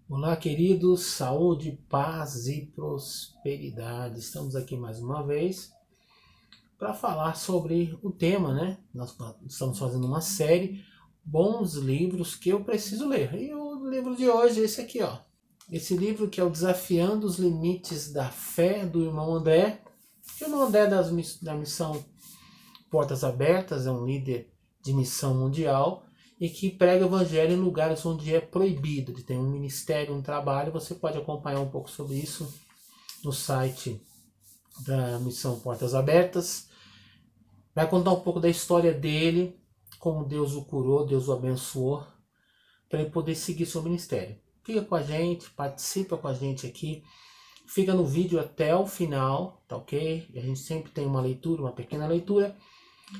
Olá, queridos, saúde, paz e prosperidade. Estamos aqui mais uma vez para falar sobre o tema, né? Nós estamos fazendo uma série, bons livros que eu preciso ler. E o livro de hoje é esse aqui, ó. Esse livro que é o Desafiando os Limites da Fé, do irmão André. O irmão André da missão Portas Abertas é um líder de missão mundial e que prega o evangelho em lugares onde é proibido. Ele tem um ministério, um trabalho. Você pode acompanhar um pouco sobre isso no site da missão Portas Abertas. Vai contar um pouco da história dele, como Deus o curou, Deus o abençoou, para ele poder seguir seu ministério. Fica com a gente, participa com a gente aqui. Fica no vídeo até o final, tá ok? A gente sempre tem uma leitura, uma pequena leitura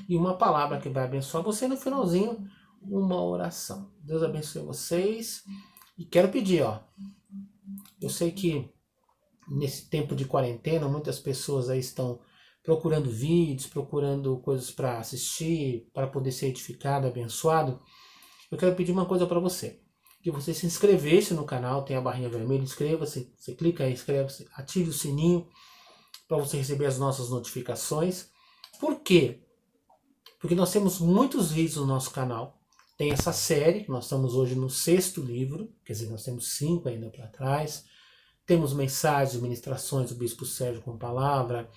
e uma palavra que vai abençoar você. No finalzinho, uma oração. Deus abençoe vocês. E quero pedir, ó. Eu sei que nesse tempo de quarentena, muitas pessoas aí estão procurando vídeos, procurando coisas para assistir, para poder ser edificado, abençoado. Eu quero pedir uma coisa para você. Que você se inscrevesse no canal, tem a barrinha vermelha, inscreva-se, você clica aí, inscreva-se, ative o sininho para você receber as nossas notificações. Por quê? Porque nós temos muitos vídeos no nosso canal. Tem essa série, nós estamos hoje no 6º livro, quer dizer, nós temos 5 ainda para trás. Temos mensagens, ministrações do Bispo Sérgio com palavra,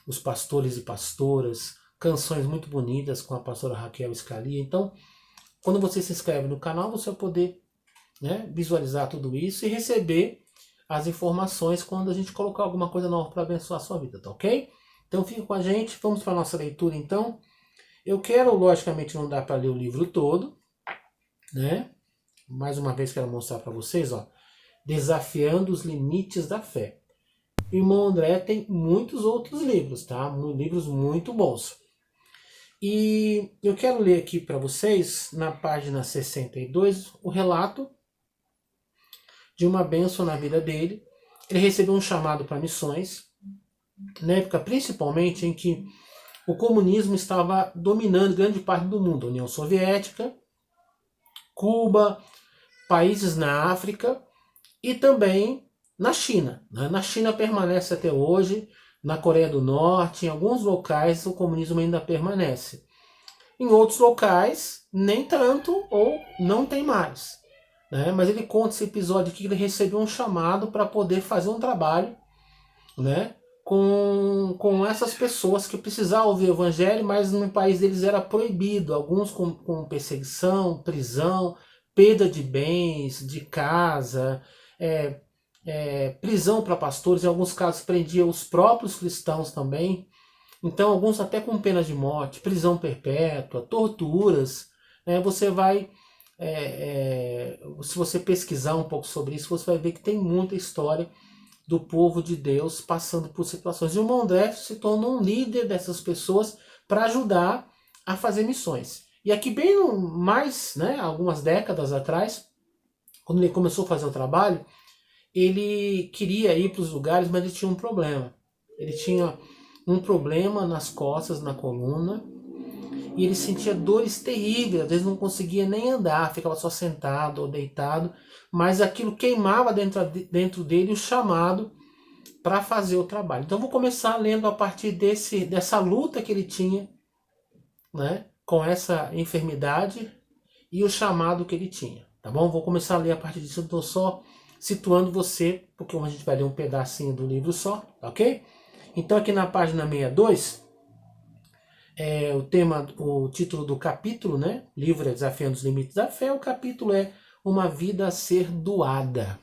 os pastores e pastoras, canções muito bonitas com a pastora Raquel Scalia. Então, quando você se inscreve no canal, você vai poder, né, visualizar tudo isso e receber as informações quando a gente colocar alguma coisa nova para abençoar a sua vida, tá ok? Então fica com a gente, vamos para a nossa leitura então. Eu quero, logicamente, não dá para ler o livro todo, né? Mais uma vez quero mostrar para vocês, ó, Desafiando os Limites da Fé. O irmão André tem muitos outros livros, tá? Livros muito bons. E eu quero ler aqui para vocês, na página 62, o relato de uma bênção na vida dele. Ele recebeu um chamado para missões, na época principalmente em que o comunismo estava dominando grande parte do mundo, a União Soviética, Cuba, países na África e também na China. Na China permanece até hoje, na Coreia do Norte, em alguns locais o comunismo ainda permanece. Em outros locais, nem tanto ou não tem mais. Né? Mas ele conta esse episódio aqui que ele recebeu um chamado para poder fazer um trabalho, né, com essas pessoas que precisavam ouvir o evangelho, mas no país deles era proibido, alguns com perseguição, prisão, perda de bens, de casa, prisão para pastores, em alguns casos prendia os próprios cristãos também, então alguns até com pena de morte, prisão perpétua, torturas, né, você vai, se você pesquisar um pouco sobre isso, você vai ver que tem muita história do povo de Deus passando por situações. E o irmão André se tornou um líder dessas pessoas para ajudar a fazer missões. E aqui bem mais, né, algumas décadas atrás, quando ele começou a fazer o trabalho, ele queria ir para os lugares, mas ele tinha um problema. Ele tinha um problema nas costas, na coluna, e ele sentia dores terríveis, às vezes não conseguia nem andar, ficava só sentado ou deitado, mas aquilo queimava dentro dele o chamado para fazer o trabalho. Então eu vou começar lendo a partir dessa luta que ele tinha, né, com essa enfermidade e o chamado que ele tinha, tá bom? Vou começar a ler a partir disso, eu estou só situando você, porque a gente vai ler um pedacinho do livro só, tá ok? Então aqui na página 62, o título do capítulo, né? Livro é Desafiando os Limites da Fé, o capítulo é Uma Vida a Ser Doada.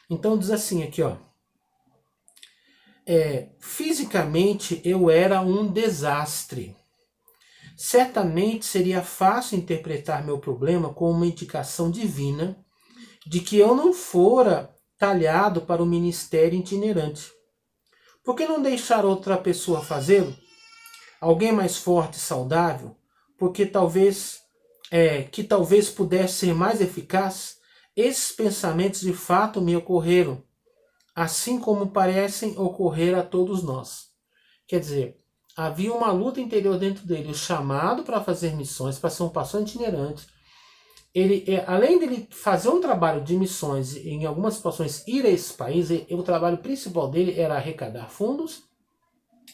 Então diz assim aqui, ó. Fisicamente eu era um desastre. Certamente seria fácil interpretar meu problema como uma indicação divina de que eu não fora talhado para o ministério itinerante. Por que não deixar outra pessoa fazê-lo? Alguém mais forte e saudável? Porque talvez pudesse ser mais eficaz? Esses pensamentos de fato me ocorreram, assim como parecem ocorrer a todos nós. Quer dizer, havia uma luta interior dentro dele, o chamado para fazer missões, para ser um pastor itinerante, além de ele fazer um trabalho de missões, em algumas situações ir a esses países, o trabalho principal dele era arrecadar fundos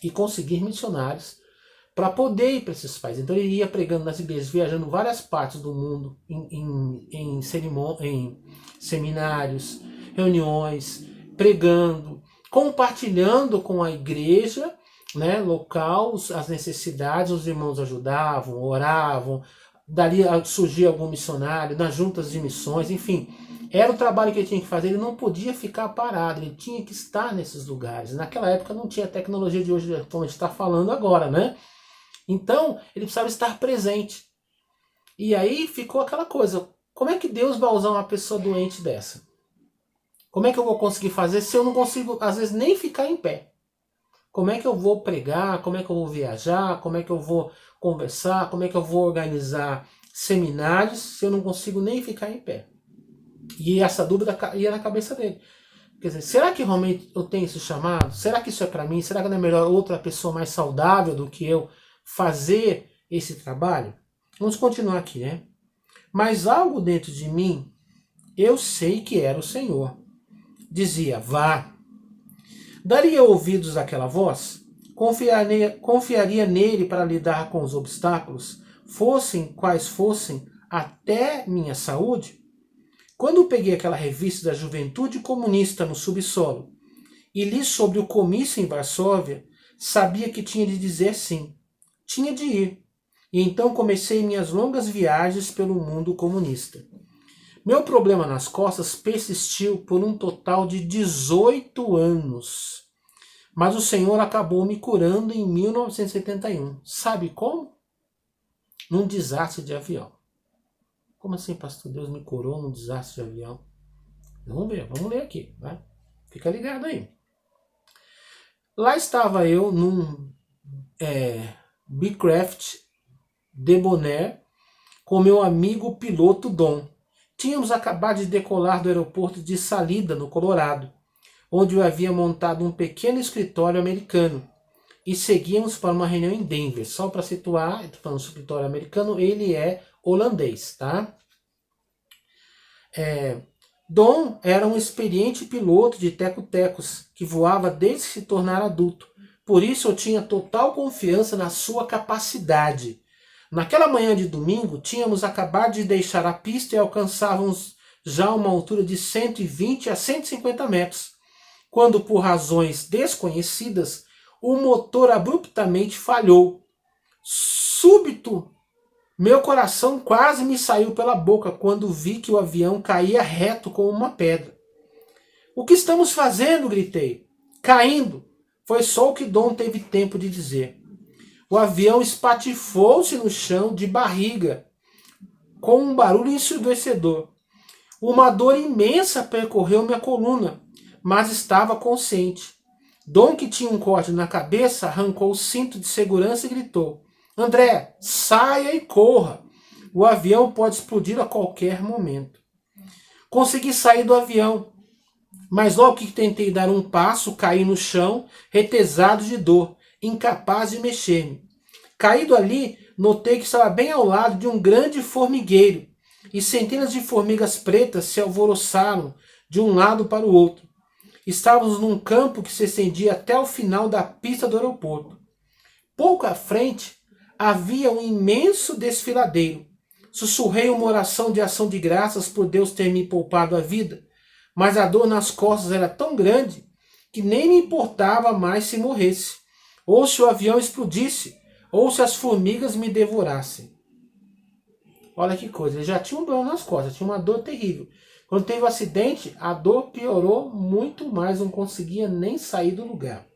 e conseguir missionários para poder ir para esses países. Então ele ia pregando nas igrejas, viajando várias partes do mundo, em seminários, reuniões, pregando, compartilhando com a igreja, né, local, as necessidades, os irmãos ajudavam, oravam, dali surgia algum missionário, nas juntas de missões, enfim. Era o trabalho que ele tinha que fazer, ele não podia ficar parado, ele tinha que estar nesses lugares. Naquela época não tinha a tecnologia de hoje, como a gente está falando agora, né? Então, ele precisava estar presente. E aí ficou aquela coisa, como é que Deus vai usar uma pessoa doente dessa? Como é que eu vou conseguir fazer se eu não consigo, às vezes, nem ficar em pé? Como é que eu vou pregar? Como é que eu vou viajar? Como é que eu vou conversar? Como é que eu vou organizar seminários se eu não consigo nem ficar em pé? E essa dúvida ia na cabeça dele. Quer dizer, será que realmente eu tenho esse chamado? Será que isso é para mim? Será que não é melhor outra pessoa mais saudável do que eu fazer esse trabalho? Vamos continuar aqui, né? Mas algo dentro de mim, eu sei que era o Senhor. Dizia, vá. Daria ouvidos àquela voz? Confiaria nele para lidar com os obstáculos, fossem quais fossem, até minha saúde? Quando peguei aquela revista da Juventude Comunista no subsolo e li sobre o comício em Varsóvia, sabia que tinha de dizer sim. Tinha de ir. E então comecei minhas longas viagens pelo mundo comunista. Meu problema nas costas persistiu por um total de 18 anos. Mas o Senhor acabou me curando em 1971. Sabe como? Num desastre de avião. Como assim, pastor? Deus me curou num desastre de avião? Vamos ver, vamos ler aqui. Né? Fica ligado aí. Lá estava eu num Beechcraft Debonair com meu amigo piloto Dom. Tínhamos acabado de decolar do aeroporto de Salida, no Colorado, onde eu havia montado um pequeno escritório americano, e seguíamos para uma reunião em Denver. Só para situar, estou falando do escritório americano, ele é holandês, tá? Dom era um experiente piloto de teco-tecos, que voava desde que se tornara adulto. Por isso eu tinha total confiança na sua capacidade. Naquela manhã de domingo, tínhamos acabado de deixar a pista e alcançávamos já uma altura de 120 a 150 metros, quando, por razões desconhecidas, o motor abruptamente falhou. Súbito, meu coração quase me saiu pela boca quando vi que o avião caía reto como uma pedra. O que estamos fazendo? Gritei. Caindo. Foi só o que Dom teve tempo de dizer. O avião espatifou-se no chão de barriga, com um barulho ensurdecedor. Uma dor imensa percorreu minha coluna, mas estava consciente. Dom, que tinha um corte na cabeça, arrancou o cinto de segurança e gritou: André, saia e corra! O avião pode explodir a qualquer momento. Consegui sair do avião, mas logo que tentei dar um passo, caí no chão, retesado de dor, incapaz de mexer-me. Caído ali, notei que estava bem ao lado de um grande formigueiro, e centenas de formigas pretas se alvoroçaram de um lado para o outro. Estávamos num campo que se estendia até o final da pista do aeroporto. Pouco à frente, havia um imenso desfiladeiro. Sussurrei uma oração de ação de graças por Deus ter me poupado a vida, mas a dor nas costas era tão grande que nem me importava mais se morresse, ou se o avião explodisse, ou se as formigas me devorassem. Olha que coisa, ele já tinha um dor nas costas, tinha uma dor terrível. Quando teve o acidente, a dor piorou muito mais, não conseguia nem sair do lugar.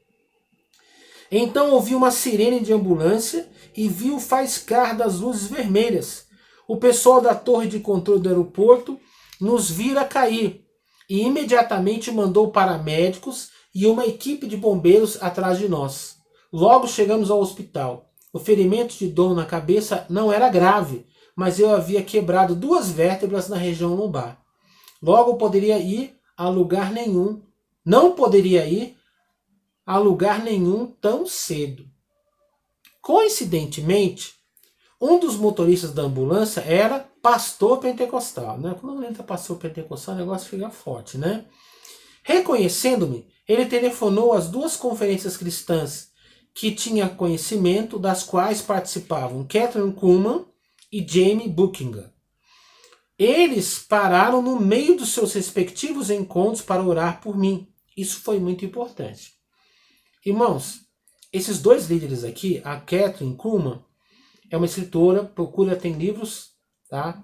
Então ouvi uma sirene de ambulância e vi o faiscar das luzes vermelhas. O pessoal da torre de controle do aeroporto nos vira cair e imediatamente mandou paramédicos e uma equipe de bombeiros atrás de nós. Logo chegamos ao hospital. O ferimento de Dom na cabeça não era grave, mas eu havia quebrado 2 vértebras na região lombar. Logo poderia ir a lugar nenhum. Não poderia ir a lugar nenhum tão cedo. Coincidentemente, um dos motoristas da ambulância era pastor pentecostal, né? Quando entra pastor pentecostal, o negócio fica forte, né? Reconhecendo-me, ele telefonou às 2 conferências cristãs que tinha conhecimento, das quais participavam Kathryn Kuhlman e Jamie Buckingham. Eles pararam no meio dos seus respectivos encontros para orar por mim. Isso foi muito importante. Irmãos, esses 2 líderes aqui, a Kathryn Kuhlman, é uma escritora, procura, tem livros, tá?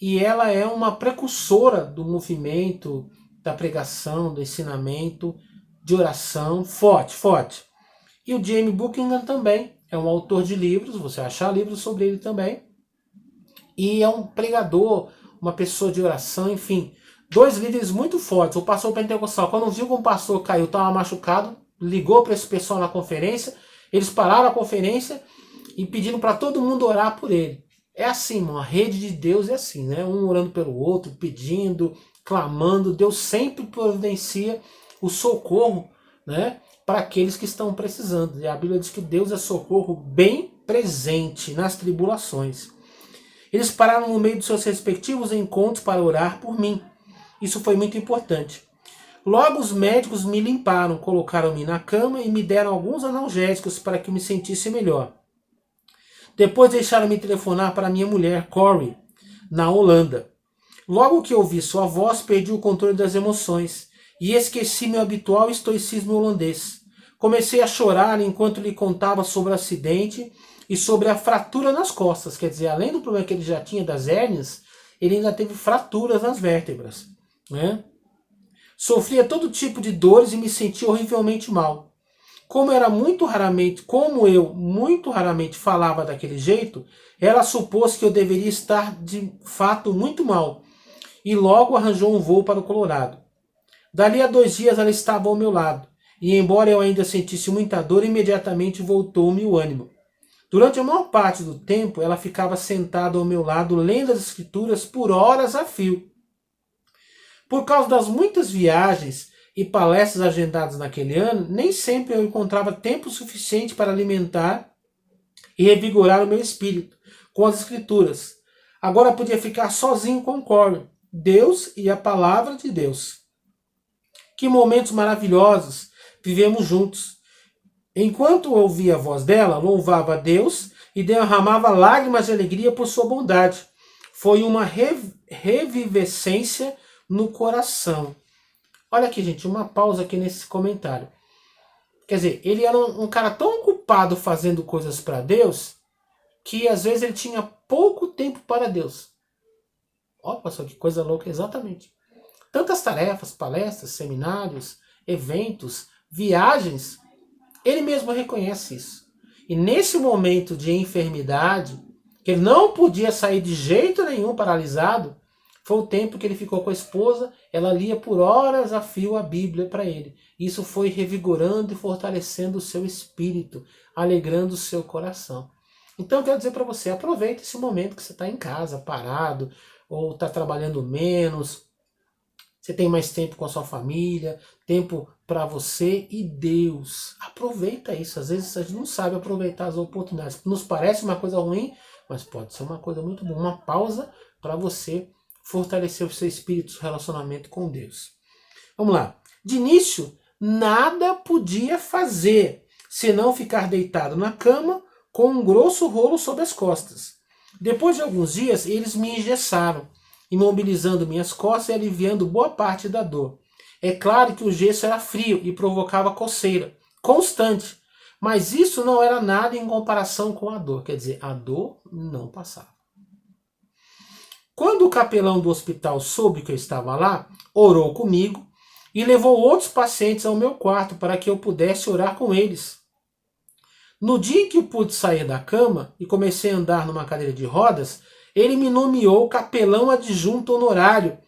E ela é uma precursora do movimento, da pregação, do ensinamento, de oração, forte. E o Jamie Buckingham também é um autor de livros, você vai achar livros sobre ele também. E é um pregador, uma pessoa de oração, enfim. 2 líderes muito fortes. O pastor pentecostal, quando viu que um pastor caiu, estava machucado, ligou para esse pessoal na conferência, eles pararam a conferência e pediram para todo mundo orar por ele. É assim, irmão, a rede de Deus é assim, né? Um orando pelo outro, pedindo, clamando. Deus sempre providencia o socorro, né, para aqueles que estão precisando. E a Bíblia diz que Deus é socorro bem presente nas tribulações. Eles pararam no meio dos seus respectivos encontros para orar por mim. Isso foi muito importante. Logo os médicos me limparam, colocaram-me na cama e me deram alguns analgésicos para que eu me sentisse melhor. Depois deixaram-me telefonar para minha mulher, Corey, na Holanda. Logo que ouvi sua voz, perdi o controle das emoções e esqueci meu habitual estoicismo holandês. Comecei a chorar enquanto lhe contava sobre o acidente e sobre a fratura nas costas. Quer dizer, além do problema que ele já tinha das hérnias, ele ainda teve fraturas nas vértebras, né? Sofria todo tipo de dores e me sentia horrivelmente mal. Como eu muito raramente falava daquele jeito, ela supôs que eu deveria estar de fato muito mal e logo arranjou um voo para o Colorado. Dali a 2 dias ela estava ao meu lado e, embora eu ainda sentisse muita dor, imediatamente voltou-me o ânimo. Durante a maior parte do tempo, ela ficava sentada ao meu lado, lendo as escrituras por horas a fio. Por causa das muitas viagens e palestras agendadas naquele ano, nem sempre eu encontrava tempo suficiente para alimentar e revigorar o meu espírito com as escrituras. Agora podia ficar sozinho com Corey, Deus e a palavra de Deus. Que momentos maravilhosos vivemos juntos. Enquanto eu ouvia a voz dela, louvava a Deus e derramava lágrimas de alegria por sua bondade. Foi uma revivescência no coração. Olha aqui, gente, uma pausa aqui nesse comentário. Quer dizer, ele era um cara tão ocupado fazendo coisas para Deus que às vezes ele tinha pouco tempo para Deus. Olha só que coisa louca, exatamente. Tantas tarefas, palestras, seminários, eventos, viagens, ele mesmo reconhece isso. E nesse momento de enfermidade, que ele não podia sair de jeito nenhum paralisado, foi o tempo que ele ficou com a esposa, ela lia por horas a fio a Bíblia para ele. Isso foi revigorando e fortalecendo o seu espírito, alegrando o seu coração. Então eu quero dizer para você, aproveite esse momento que você está em casa, parado, ou está trabalhando menos, você tem mais tempo com a sua família, tempo para você e Deus. Aproveita isso. Às vezes a gente não sabe aproveitar as oportunidades. Nos parece uma coisa ruim, mas pode ser uma coisa muito boa. Uma pausa para você fortalecer o seu espírito, o relacionamento com Deus. Vamos lá. De início, nada podia fazer, senão ficar deitado na cama com um grosso rolo sobre as costas. Depois de alguns dias, eles me engessaram, imobilizando minhas costas e aliviando boa parte da dor. É claro que o gesso era frio e provocava coceira constante, mas isso não era nada em comparação com a dor. Quer dizer, a dor não passava. Quando o capelão do hospital soube que eu estava lá, orou comigo e levou outros pacientes ao meu quarto para que eu pudesse orar com eles. No dia em que eu pude sair da cama e comecei a andar numa cadeira de rodas, ele me nomeou capelão adjunto honorário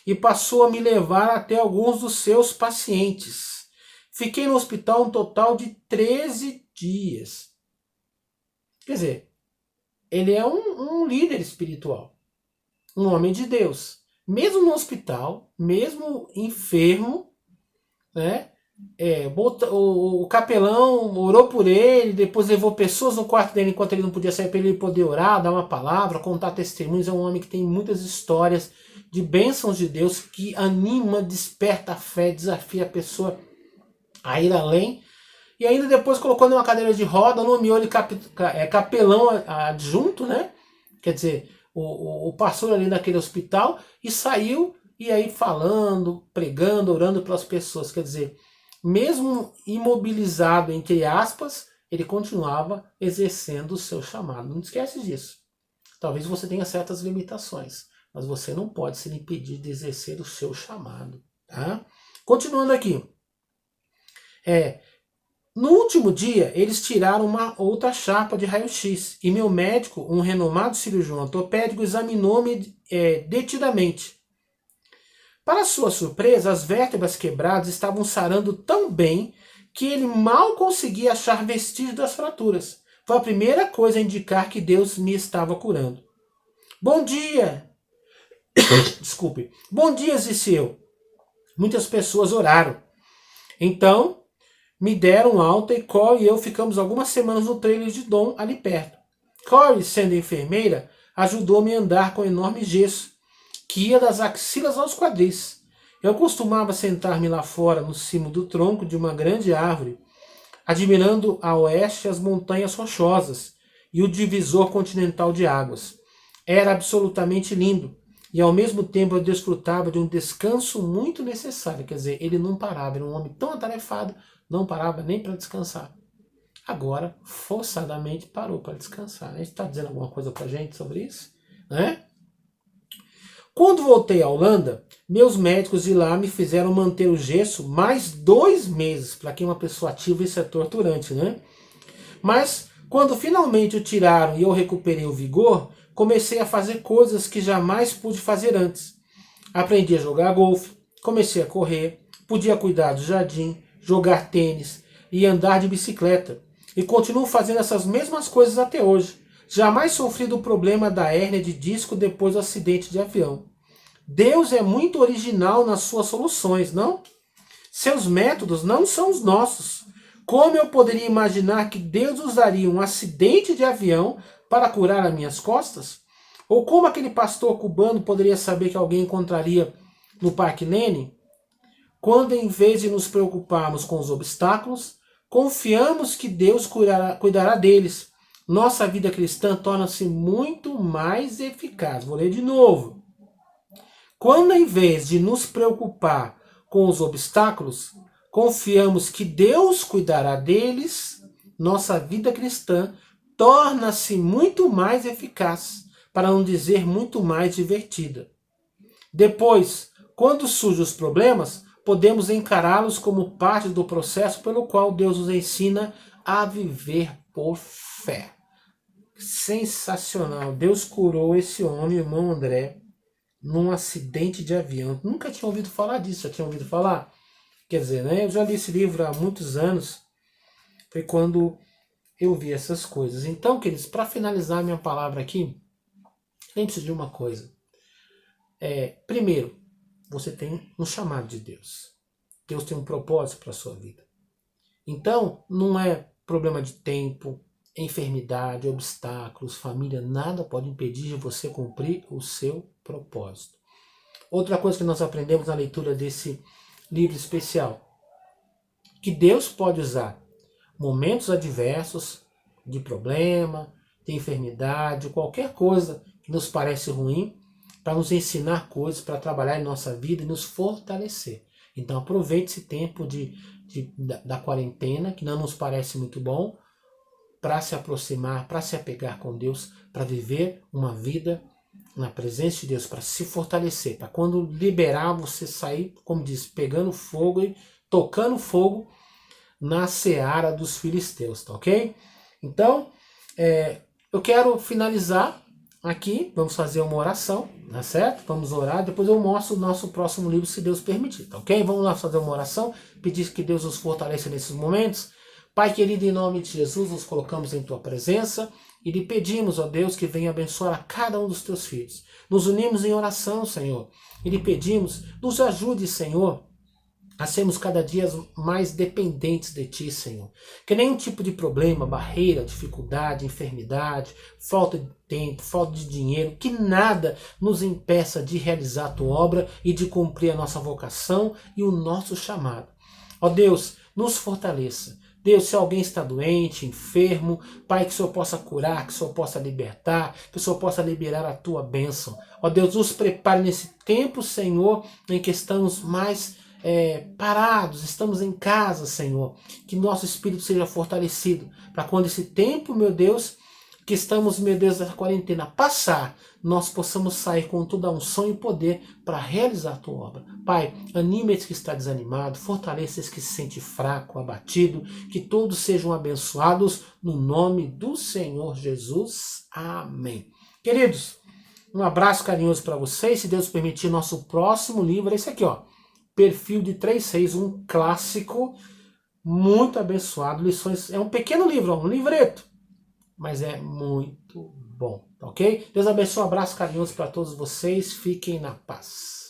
e passou a me levar até alguns dos seus pacientes. Fiquei no hospital um total de 13 dias. Quer dizer, ele é um líder espiritual, um homem de Deus. Mesmo no hospital, mesmo enfermo, né, o capelão orou por ele, depois levou pessoas no quarto dele enquanto ele não podia sair para ele poder orar, dar uma palavra, contar testemunhos. É um homem que tem muitas histórias de bênçãos de Deus, que anima, desperta a fé, desafia a pessoa a ir além. E ainda depois colocou numa cadeira de roda, nomeou ele capelão adjunto, né? Quer dizer, o pastor ali daquele hospital, e saiu, e aí falando, pregando, orando pelas pessoas. Quer dizer, mesmo imobilizado, entre aspas, ele continuava exercendo o seu chamado. Não esquece disso. Talvez você tenha certas limitações, mas você não pode ser impedido de exercer o seu chamado. Tá? Continuando aqui. No último dia, eles tiraram uma outra chapa de raio-x e meu médico, um renomado cirurgião ortopédico, examinou-me detidamente. Para sua surpresa, as vértebras quebradas estavam sarando tão bem que ele mal conseguia achar vestígios das fraturas. Foi a primeira coisa a indicar que Deus me estava curando. Bom dia! Desculpe. Bom dia, disse eu. Muitas pessoas oraram. Então, me deram alta e Corey e eu ficamos algumas semanas no trailer de Dom, ali perto. Corey, sendo enfermeira, ajudou-me a andar com enorme gesso, que ia das axilas aos quadris. Eu costumava sentar-me lá fora, no cimo do tronco de uma grande árvore, admirando a oeste as montanhas rochosas e o divisor continental de águas. Era absolutamente lindo, e ao mesmo tempo eu desfrutava de um descanso muito necessário. Quer dizer, ele não parava, era um homem tão atarefado, não parava nem para descansar. Agora, forçadamente, parou para descansar. A gente está dizendo alguma coisa para a gente sobre isso? Né? Quando voltei à Holanda, meus médicos de lá me fizeram manter o gesso mais 2 meses. Para quem é uma pessoa ativa, isso é torturante, né? Mas, quando finalmente o tiraram e eu recuperei o vigor, comecei a fazer coisas que jamais pude fazer antes. Aprendi a jogar golfe, comecei a correr, podia cuidar do jardim, jogar tênis e andar de bicicleta. E continuo fazendo essas mesmas coisas até hoje. Jamais sofri do problema da hérnia de disco depois do acidente de avião. Deus é muito original nas suas soluções, não? Seus métodos não são os nossos. Como eu poderia imaginar que Deus usaria um acidente de avião para curar as minhas costas? Ou como aquele pastor cubano poderia saber que alguém encontraria no Parque Lenin? Quando, em vez de nos preocuparmos com os obstáculos, confiamos que Deus cuidará deles, nossa vida cristã torna-se muito mais eficaz. Vou ler de novo. Quando, em vez de nos preocupar com os obstáculos, confiamos que Deus cuidará deles, nossa vida cristã torna-se muito mais eficaz, para não dizer muito mais divertida. Depois, quando surgem os problemas, podemos encará-los como parte do processo pelo qual Deus nos ensina a viver por fé. Sensacional! Deus curou esse homem, irmão André, num acidente de avião. Nunca tinha ouvido falar disso, já tinha ouvido falar? Quer dizer, né? Eu já li esse livro há muitos anos, foi quando eu vi essas coisas. Então, queridos, para finalizar minha palavra aqui, lembre-se de uma coisa. Primeiro, você tem um chamado de Deus. Deus tem um propósito para a sua vida. Então, não é problema de tempo, enfermidade, obstáculos, família, nada pode impedir de você cumprir o seu propósito. Outra coisa que nós aprendemos na leitura desse livro especial, que Deus pode usar momentos adversos, de problema, de enfermidade, qualquer coisa que nos parece ruim, para nos ensinar coisas, para trabalhar em nossa vida e nos fortalecer. Então aproveite esse tempo da quarentena, que não nos parece muito bom, para se aproximar, para se apegar com Deus, para viver uma vida na presença de Deus, para se fortalecer, para quando liberar você sair, como diz, pegando fogo e tocando fogo na seara dos filisteus, tá ok? Então, eu quero finalizar aqui, vamos fazer uma oração, tá certo? Vamos orar, depois eu mostro o nosso próximo livro, se Deus permitir, tá ok? Vamos lá fazer uma oração, pedir que Deus nos fortaleça nesses momentos. Pai querido, em nome de Jesus, nos colocamos em Tua presença e lhe pedimos, ó Deus, que venha abençoar a cada um dos Teus filhos. Nos unimos em oração, Senhor, e lhe pedimos, nos ajude, Senhor, a sermos cada dia mais dependentes de Ti, Senhor. Que nenhum tipo de problema, barreira, dificuldade, enfermidade, falta de tempo, falta de dinheiro, que nada nos impeça de realizar a Tua obra e de cumprir a nossa vocação e o nosso chamado. Ó Deus, nos fortaleça. Deus, se alguém está doente, enfermo, Pai, que o Senhor possa curar, que o Senhor possa libertar, que o Senhor possa liberar a Tua bênção. Ó Deus, nos prepare nesse tempo, Senhor, em que estamos mais parados, estamos em casa, Senhor. Que nosso espírito seja fortalecido, para quando esse tempo, meu Deus, que estamos, meu Deus, da quarentena passar, nós possamos sair com toda a unção e poder para realizar a Tua obra. Pai, anime esse que está desanimado, fortaleça esse que se sente fraco, abatido, que todos sejam abençoados no nome do Senhor Jesus. Amém. Queridos, um abraço carinhoso para vocês. Se Deus permitir, nosso próximo livro é esse aqui, ó. Perfil de 3 Reis, um clássico muito abençoado. Lições, é um pequeno livro, um livreto, mas é muito bom, ok? Deus abençoe, um abraço carinhoso para todos vocês, fiquem na paz.